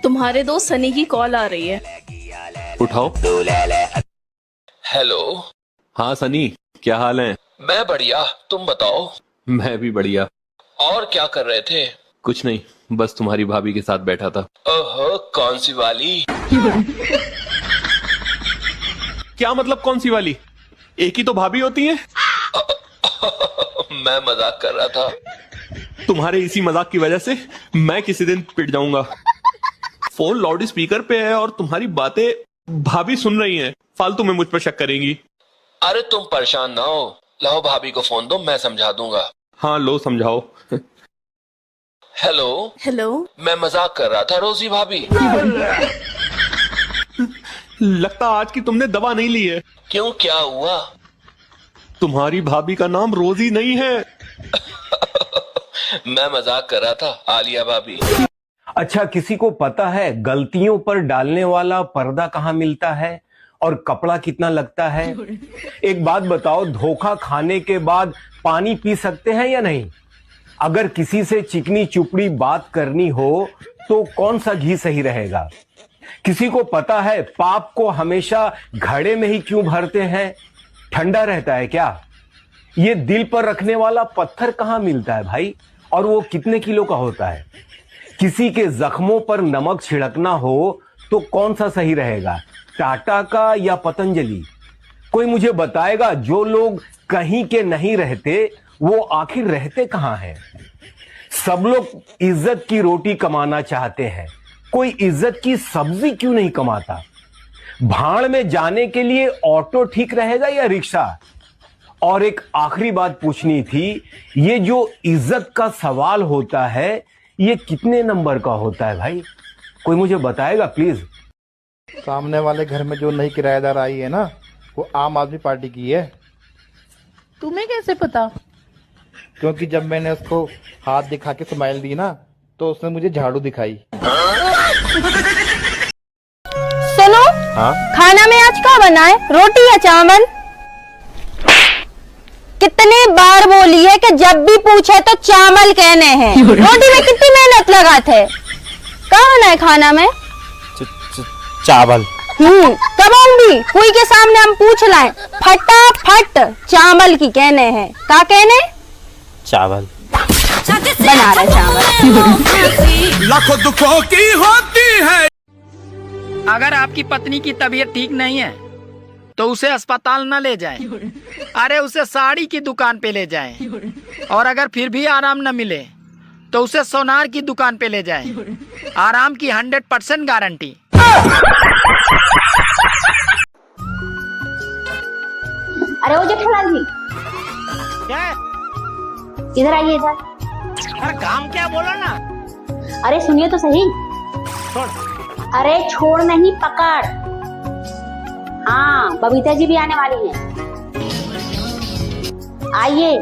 तुम्हारे दोस्त सनी की कॉल आ रही है। उठाओ। हेलो। हाँ सनी, क्या हाल है? मैं बढ़िया, तुम बताओ। मैं भी बढ़िया। और क्या कर रहे थे? कुछ नहीं, बस तुम्हारी भाभी के साथ बैठा था। ओहो, कौन सी वाली? क्या मतलब कौन सी वाली? एक ही तो भाभी होती है। मैं मजाक कर रहा था। तुम्हारे इसी मजाक की वजह से मैं किसी दिन पिट जाऊंगा। फोन लाउड स्पीकर पे है और तुम्हारी बातें भाभी सुन रही हैं। फालतू में मुझ पर शक करेंगी। अरे तुम परेशान ना हो, लाओ भाभी को फोन दो, मैं समझा दूंगा। हाँ लो, समझाओ। हेलो। हेलो। मैं मजाक कर रहा था रोजी भाभी। लगता आज की तुमने दवा नहीं ली है। क्यों, क्या हुआ? तुम्हारी भाभी का नाम रोजी नहीं है। मैं मजाक कर रहा था, आलिया भाभी। अच्छा, किसी को पता है गलतियों पर डालने वाला पर्दा कहाँ मिलता है और कपड़ा कितना लगता है? एक बात बताओ, धोखा खाने के बाद पानी पी सकते हैं या नहीं? अगर किसी से चिकनी चुपड़ी बात करनी हो तो कौन सा घी सही रहेगा? किसी को पता है पाप को हमेशा घड़े में ही क्यों भरते हैं? ठंडा रहता है क्या? ये दिल पर रखने वाला पत्थर कहां मिलता है भाई, और वो कितने किलो का होता है? किसी के जख्मों पर नमक छिड़कना हो तो कौन सा सही रहेगा, टाटा का या पतंजलि? कोई मुझे बताएगा, जो लोग कहीं के नहीं रहते वो आखिर रहते कहां हैं? सब लोग इज्जत की रोटी कमाना चाहते हैं, कोई इज्जत की सब्जी क्यों नहीं कमाता? भाड़ में जाने के लिए ऑटो ठीक रहेगा या रिक्शा? और एक आखिरी बात पूछनी थी, ये जो इज्जत का सवाल होता है ये कितने नंबर का होता है भाई? कोई मुझे बताएगा प्लीज। सामने वाले घर में जो नई किराएदार आई है ना, वो आम आदमी पार्टी की है। तुम्हें कैसे पता? क्योंकि जब मैंने उसको हाथ दिखा के स्माइल दी ना, तो उसने मुझे झाड़ू दिखाई। सुनो। हाँ? खाना में आज क्या बना है, रोटी या चावल? कितने बार बोली है कि जब भी पूछे तो चावल कहने हैं। रोटी में कितनी मेहनत लगाते? क्या बना है खाना में? चावल। कब भी कोई के सामने हम पूछ लाए, फटाफट चावल की कहने हैं। क्या कहने? चावल। बना रहे चावल। लाखों दुखों की होती है। अगर आपकी पत्नी की तबीयत ठीक नहीं है तो उसे अस्पताल न ले जाएं। अरे उसे साड़ी की दुकान पे ले जाएं। और अगर फिर भी आराम न मिले तो उसे सोनार की दुकान पे ले जाएं। आराम की 100% गारंटी। अरे वो जेठालाल जी, क्या? इधर आइए इधर। अरे काम क्या, बोलो ना। अरे सुनिए तो सही। छोड़। अरे छोड़ नहीं, पकड़। हाँ, बबीता जी भी आने वाली हैं। आइए।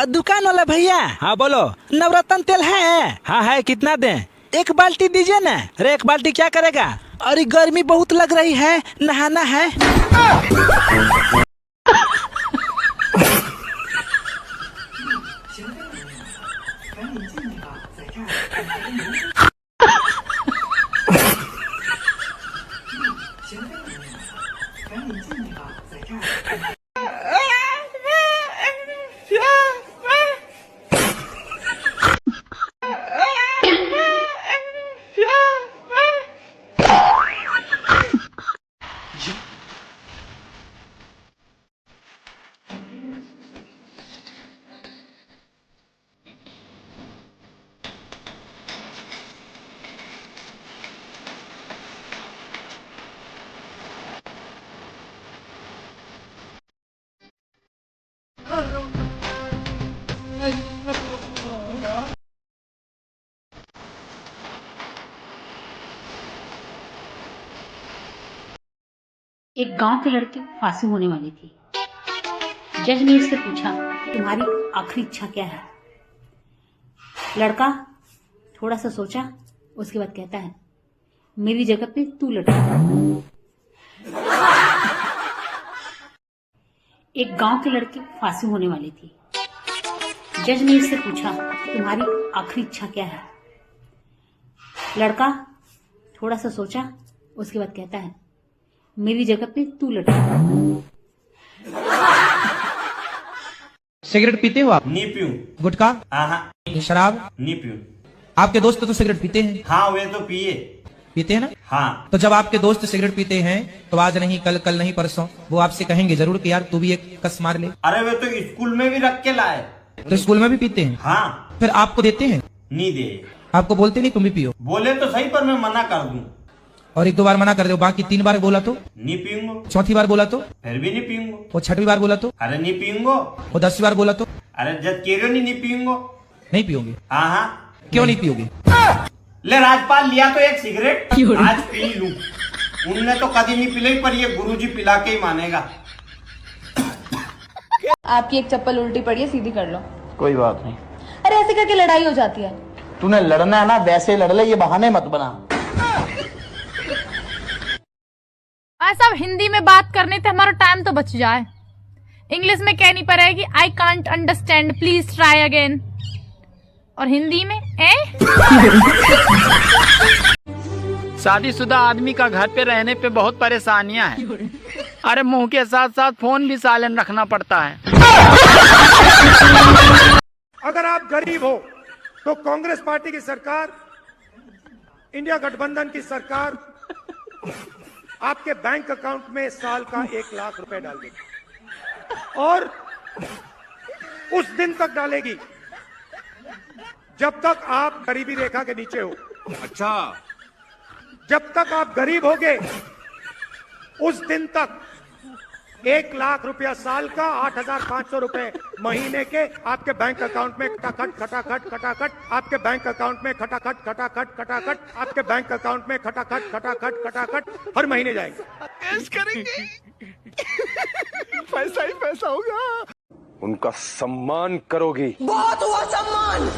दुकान वाला भैया। हाँ बोलो। नवरत्न तेल है? हाँ है, कितना दें? एक बाल्टी दीजिए ना। अरे एक बाल्टी क्या करेगा? अरे गर्मी बहुत लग रही है, नहाना है। एक गांव के लड़के को फांसी होने वाली थी। जज ने इससे पूछा, तुम्हारी आखिरी इच्छा क्या है? लड़का थोड़ा सा सोचा, उसके बाद कहता है, मेरी जगह पे तू लटका। एक गांव के लड़के को फांसी होने वाली थी। जज ने इससे पूछा तुम्हारी आखिरी इच्छा क्या है। लड़का थोड़ा सा सोचा, उसके बाद कहता है मेरी जगह पे तू लड़का। सिगरेट पीते हो आप? नहीं पीऊं। गुटखा? हाँ। शराब? नहीं पीऊं। आपके दोस्त तो सिगरेट पीते हैं? हाँ वे तो पीते हैं ना? हाँ। तो जब आपके दोस्त सिगरेट पीते हैं तो आज नहीं कल नहीं परसों वो आपसे कहेंगे जरूर कि यार तू भी एक कस मार ले। अरे वे तो स्कूल में भी रख के लाए। तो स्कूल में भी पीते हैं? हाँ। फिर आपको देते हैं? नहीं दे। आपको बोलते नहीं तुम भी पियो? बोले तो सही पर मैं मना कर दूं। और 1-2 बार मना कर दो, बाकी 3 बार बोला तो? नहीं पीऊंगा। चौथी बार बोला तो? फिर भी नहीं पीऊंगा। और 6वीं बार बोला तो? अरे नहीं पीऊंगा। और 10वीं बार बोला तो? अरे जब केरो नहीं पीऊंगा। नहीं पियोगे? हाँ। क्यों नहीं पियोगे? ले राजपाल लिया तो एक सिगरेट आज पी लूं। उनने तो कभी नहीं पिलाई पर ये गुरुजी पिला के ही मानेगा। आपकी एक चप्पल उल्टी पड़ी है, सीधी कर लो। कोई बात नहीं। अरे ऐसे करके लड़ाई हो जाती है। तूने लड़ना है ना वैसे लड़ ले, ये बहाने मत बना। सब हिंदी में बात करने थे, हमारा टाइम तो बच जाए। इंग्लिश में कहनी पड़ेगी I can't understand, please try again. और हिंदी में शादीशुदा आदमी का घर पे रहने पे बहुत परेशानियां हैं। अरे मुंह के साथ साथ फोन भी साइलेंट रखना पड़ता है। अगर आप गरीब हो तो कांग्रेस पार्टी की सरकार, इंडिया गठबंधन की सरकार आपके बैंक अकाउंट में साल का 1 लाख रुपए डाल देगी और उस दिन तक डालेगी जब तक आप गरीबी रेखा के नीचे हो। अच्छा, जब तक आप गरीब होगे उस दिन तक 1 लाख रुपया साल का, 8,500 रुपए महीने के आपके बैंक अकाउंट में खटाखट खटाखट खटाखट आपके बैंक अकाउंट में खटाखट खटाखट खटाखट आपके बैंक अकाउंट में खटाखट खटाखट खटाखट हर महीने जाएंगे। कैश करेंगे पैसा ही पैसा होगा। उनका सम्मान करोगी? बहुत हुआ सम्मान।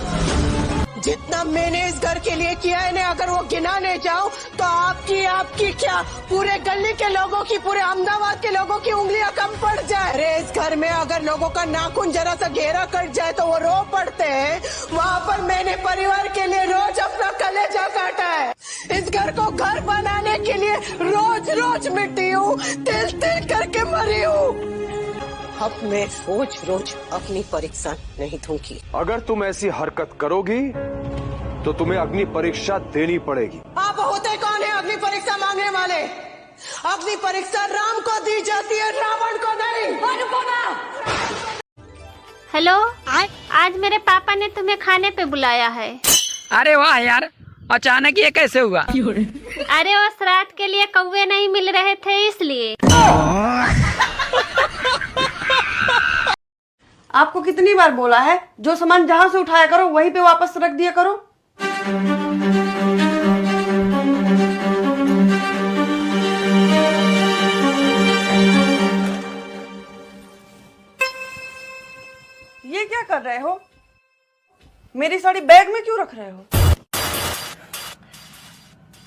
जितना मैंने इस घर के लिए किया है ना, अगर वो गिनाने जाऊं तो आपकी क्या पूरे गली के लोगों की, पूरे अहमदाबाद के लोगों की उंगलियां कम पड़ जाए। अरे इस घर में अगर लोगों का नाखून जरा सा घेरा कट जाए तो वो रो पड़ते हैं। वहाँ पर मैंने परिवार के लिए रोज अपना कलेजा काटा है। इस घर को घर बनाने के लिए रोज रोज मिट्टी हूँ, तिल तिल करके मरी हूँ। अब मैं रोज अपनी परीक्षा नहीं दूंगी। अगर तुम ऐसी हरकत करोगी तो तुम्हें अग्नि परीक्षा देनी पड़ेगी। आप होते कौन है अग्नि परीक्षा मांगने वाले? अग्नि परीक्षा राम को दी जाती है, रावण को नहीं। हेलो, आज मेरे पापा ने तुम्हें खाने पे बुलाया है। अरे वाह यार, अचानक ये कैसे हुआ? अरे वो श्राद्ध के लिए कौवे नहीं मिल रहे थे इसलिए। आपको कितनी बार बोला है जो सामान जहाँ से उठाया करो वहीं पे वापस रख दिया करो। ये क्या कर रहे हो? मेरी साड़ी बैग में क्यों रख रहे हो?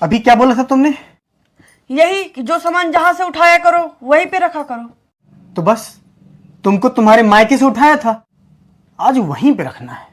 अभी क्या बोला था तुमने? यही कि जो सामान जहाँ से उठाया करो वहीं पे रखा करो। तो बस तुमको तुम्हारे मायके से उठाया था, आज वहीं पे रखना है।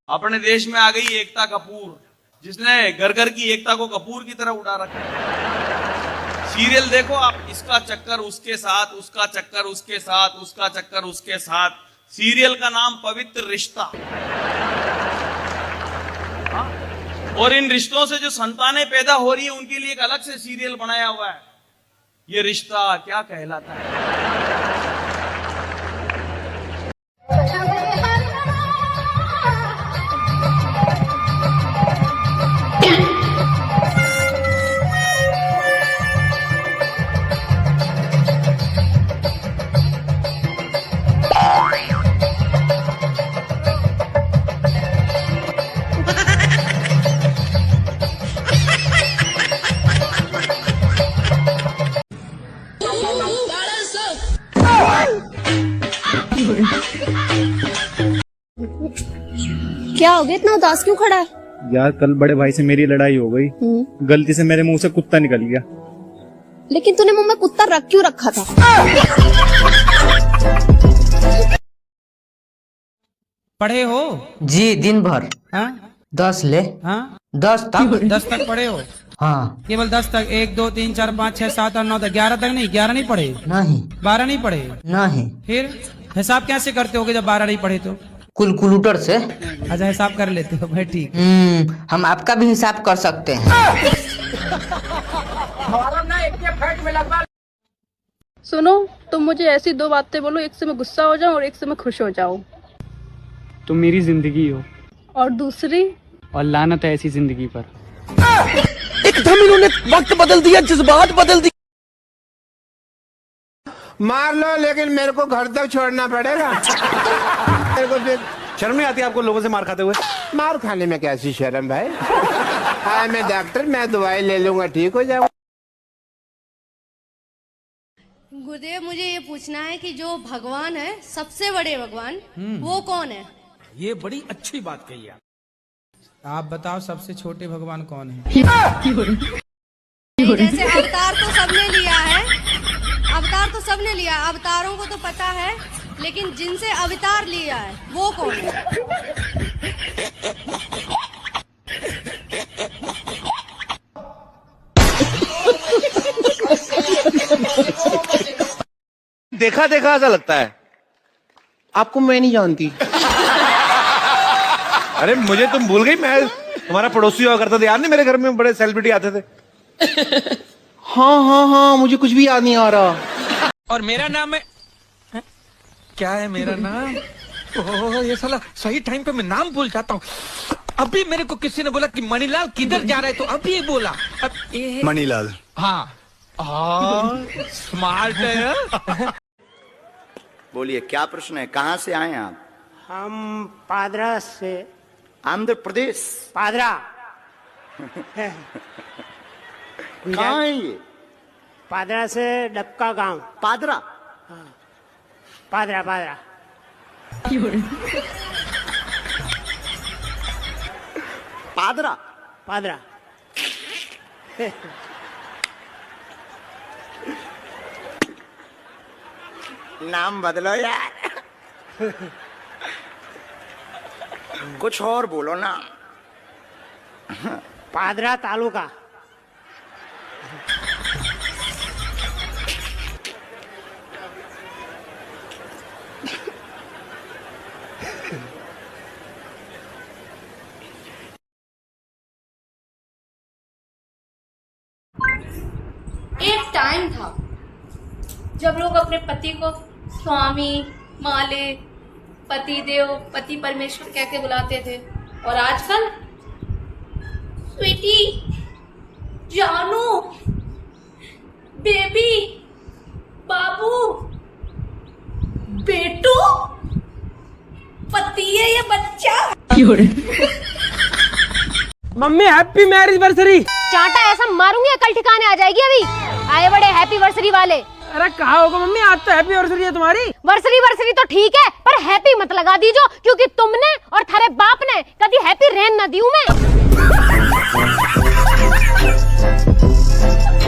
अपने देश में आ गई एकता कपूर, जिसने घर घर की एकता को कपूर की तरह उड़ा रखा है। सीरियल देखो आप, इसका चक्कर उसके साथ, उसका चक्कर उसके साथ, उसका चक्कर उसके साथ। सीरियल का नाम पवित्र रिश्ता। और इन रिश्तों से जो संतानें पैदा हो रही है उनके लिए एक अलग से सीरियल बनाया हुआ है। ये रिश्ता क्या कहलाता है? क्या हो गया, इतना उदास क्यों खड़ा है? यार कल बड़े भाई से मेरी लड़ाई हो गई, गलती से मेरे मुंह से कुत्ता निकल गया। लेकिन तूने मुंह में कुत्ता रख क्यों रखा था? पढ़े हो? जी दिन भर। हाँ? 10 ले। हाँ? 10 तक। 10 तक पढ़े हो? हाँ। केवल 10 तक? 1 2 3 4 5 6 7 8 9 10 11 तक नहीं? 11 नहीं पढ़े? नहीं। 12 नहीं पढ़े? नहीं। फिर हिसाब कैसे करते होगे जब 12 नहीं पढ़े तो? कैलकुलेटर से। अच्छा हिसाब कर लेते हो भाई, ठीक। हम आपका भी हिसाब कर सकते हैं। सुनो, तुम मुझे ऐसी 2 बातें बोलो, एक से मैं गुस्सा हो जाऊं और एक से मैं खुश हो जाऊं। तुम मेरी जिंदगी हो और दूसरी? और लानत है ऐसी जिंदगी पर। एकदम इन्होंने वक्त बदल दिया, जज्बात बदल दिए। मार लो, लेकिन मेरे को घर तक छोड़ना पड़ेगा। मेरे को फिर शर्म नहीं आती आपको लोगों से मार खाते हुए? मार खाने में कैसी शर्म भाई? हाँ मैं डॉक्टर, मैं दवाई ले लूंगा, ठीक हो जाऊंगा। गुरुदेव, मुझे ये पूछना है कि जो भगवान है, सबसे बड़े भगवान, वो कौन है? ये बड़ी अच्छी बात कही आप बताओ सबसे छोटे भगवान कौन है? जैसे अवतार तो सबने लिया है, अवतार तो सबने लिया, अवतारों को तो पता है, लेकिन जिनसे अवतार लिया है वो कौन है? देखा देखा ऐसा लगता है आपको, मैं नहीं जानती। अरे मुझे तुम भूल गई, मैं तुम्हारा पड़ोसी हुआ करता था, याद नहीं? मेरे घर में बड़े सेलिब्रिटी आते थे। हाँ हाँ हाँ, मुझे कुछ भी याद नहीं आ रहा। और मेरा नाम है क्या है मेरा नाम? ओह ये साला सही टाइम पे मैं नाम भूल जाता हूँ। अभी मेरे को किसी ने बोला कि मणिलाल किधर जा रहा है, तो अभी ये बोला मणिलाल। हाँ स्मार्ट है। बोलिए क्या प्रश्न है, कहाँ से आए आप? हम पादरा से। आंध्र प्रदेश? पादरा। कहाँ है ये? पादरा से डबका गांव। पादरा? हाँ। पादरा पादरा। पादरा? पादरा। नाम बदलो यार। कुछ और बोलो ना। पादरा तालुका। एक टाइम था जब लोग अपने पति को स्वामी, मालिक, पति देव, पति परमेश्वर कह के बुलाते थे, और आजकल स्वीटी, जानू, बेबी, बाबू, बेटू, पति है ये बच्चा। Mummy happy marriage anniversary. चांटा ऐसा मारूंगी अकल ठिकाने आ जाएगी। अभी आए बड़े हैप्पी वर्सरी वाले। अरे कहा होगा मम्मी, आज तो हैप्पी वर्सरी है तुम्हारी। वर्सरी तो ठीक है, पर हैप्पी मत लगा दीजो, क्योंकि तुमने और थारे बाप ने कभी हैप्पी रहन न दी मैं।